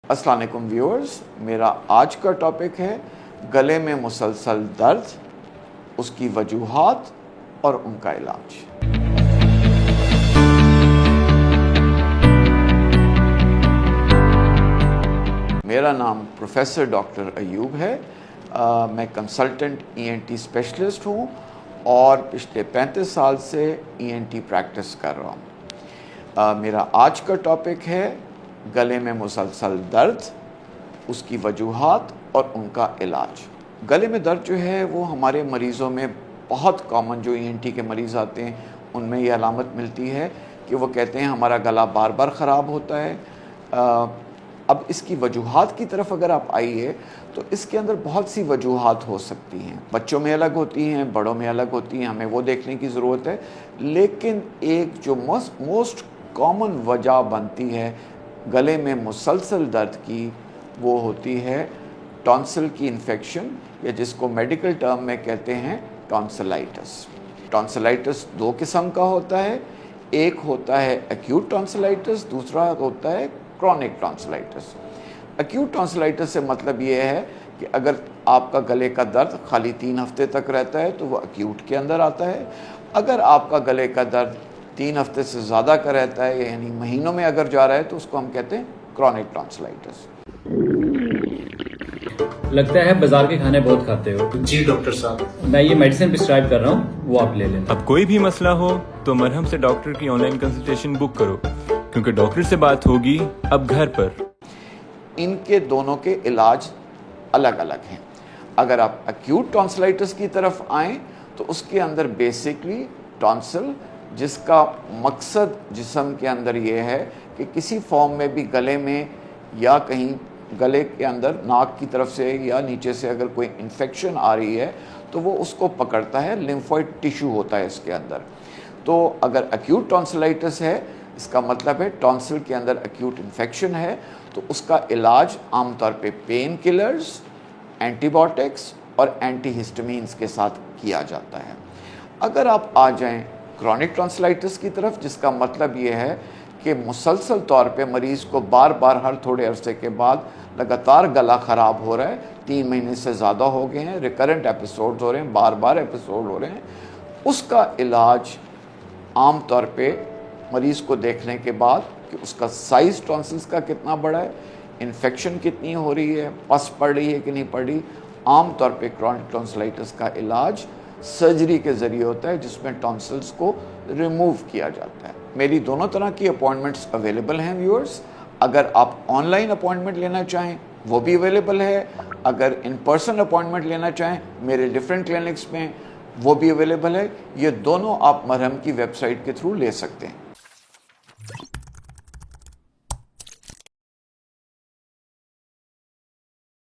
अस्सलाम वालेकुम व्यूअर्स, मेरा आज का टॉपिक है गले में मुसलसल दर्द, उसकी वजूहात और उनका इलाज। मेरा नाम प्रोफेसर डॉक्टर अयूब है। मैं कंसल्टेंट ENT स्पेशलिस्ट हूँ और पिछले 35 साल से ENT प्रैक्टिस कर रहा हूँ। मेरा आज का टॉपिक है गले में मुसलसल दर्द, उसकी वजूहात और उनका इलाज। गले में दर्द जो है वो हमारे मरीज़ों में बहुत कॉमन, जो ENT के मरीज़ आते हैं उनमें ये अलामत मिलती है कि वो कहते हैं हमारा गला बार बार ख़राब होता है। अब इसकी वजूहात की तरफ अगर आप आइए तो इसके अंदर बहुत सी वजूहात हो सकती हैं। बच्चों में अलग होती हैं, बड़ों में अलग होती हैं, हमें वो देखने की ज़रूरत है। लेकिन एक जो मोस्ट कॉमन वजह बनती है गले में मुसलसल दर्द की, वो होती है टॉन्सिल की इन्फेक्शन, या जिसको मेडिकल टर्म में कहते हैं टॉन्सिलाइटिस। टॉन्सिलाइटिस दो किस्म का होता है, एक होता है एक्यूट टॉन्सिलाइटिस, दूसरा होता है क्रॉनिक टॉन्सिलाइटिस। एक्यूट टॉन्सिलाइटिस से मतलब ये है कि अगर आपका गले का दर्द खाली 3 हफ्ते तक रहता है तो वो एक्यूट के अंदर आता है। अगर आपका गले का दर्द 3 हफ्ते से ज़्यादा का रहता है, यानी महीनों में अगर जा रहा है, तो उसको हम कहते हैं क्रॉनिक टॉन्सिलाइटिस। लगता है बाजार के खाने बहुत खाते हो। जी डॉक्टर साहब, मैं ये मेडिसिन प्रिस्क्राइब कर रहा हूँ, वो आप ले लेना। अब कोई भी मसला हो तो मरहम से डॉक्टर की ऑनलाइन कंसल्टेशन बुक करो, क्योंकि डॉक्टर से बात होगी अब घर पर। इनके दोनों के इलाज अलग अलग हैं। अगर आप एक्यूट टॉन्सिलाइटिस की तरफ आएँ तो उसके अंदर बेसिकली टॉन्सिल, जिसका मकसद जिस्म के अंदर ये है कि किसी फॉर्म में भी गले में या कहीं गले के अंदर नाक की तरफ से या नीचे से अगर कोई इन्फेक्शन आ रही है तो वो उसको पकड़ता है। लिम्फोइड टिश्यू होता है इसके अंदर। तो अगर एक्यूट टॉन्सिलाइटिस है, इसका मतलब है टॉन्सिल के अंदर एक्यूट इन्फेक्शन है, तो उसका इलाज आमतौर पे पेन किलर्स, एंटीबायोटिक्स और एंटीहिस्टामिन्स के साथ किया जाता है। अगर आप आ जाएं क्रॉनिक टॉन्सिलाइटिस की तरफ, जिसका मतलब ये है कि मुसलसल तौर पे मरीज़ को बार बार हर थोड़े अरसे के बाद लगातार गला ख़राब हो रहा है, 3 महीने से ज़्यादा हो गए हैं, रिकरेंट एपिसोड्स हो रहे हैं, बार बार एपिसोड हो रहे हैं, उसका इलाज आम तौर पे मरीज़ को देखने के बाद कि उसका साइज़ टॉन्सिल्स का कितना बड़ा है, इन्फेक्शन कितनी हो रही है, पस पड़ रही है कि नहीं पड़ रही। आम तौर पे क्रॉनिक टॉन्सिलाइटिस का इलाज सर्जरी के ज़रिए होता है, जिसमें टॉन्सिल्स को रिमूव किया जाता है। मेरी दोनों तरह की अपॉइंटमेंट्स अवेलेबल हैं व्यूअर्स। अगर आप ऑनलाइन अपॉइंटमेंट लेना चाहें वो भी अवेलेबल है। अगर इन पर्सन अपॉइंटमेंट लेना चाहें मेरे डिफरेंट क्लिनिक्स में, वो भी अवेलेबल है। ये दोनों आप मरहम की वेबसाइट के थ्रू ले सकते हैं।